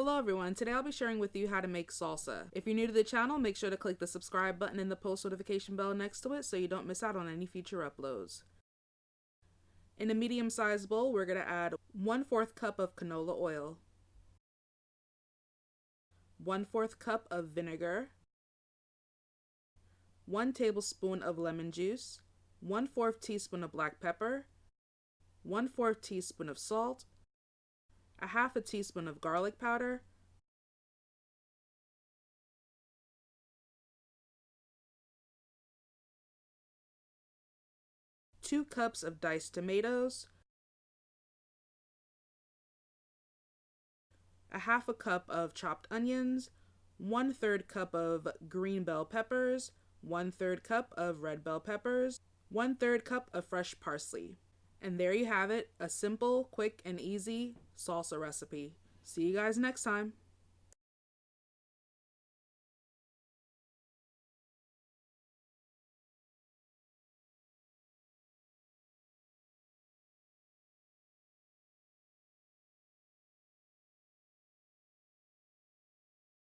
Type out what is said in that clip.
Hello everyone, today I'll be sharing with you how to make salsa. If you're new to the channel, make sure to click the subscribe button and the post notification bell next to it so you don't miss out on any future uploads. In a medium-sized bowl, we're going to add 1/4 cup of canola oil, 1/4 cup of vinegar, 1 tablespoon of lemon juice, 1/4 teaspoon of black pepper, 1/4 teaspoon of salt, a 1/2 teaspoon of garlic powder, 2 cups of diced tomatoes, a 1/2 cup of chopped onions, 1/3 cup of green bell peppers, 1/3 cup of red bell peppers, 1/3 cup of fresh parsley. And there you have it, a simple, quick, and easy salsa recipe. See you guys next time.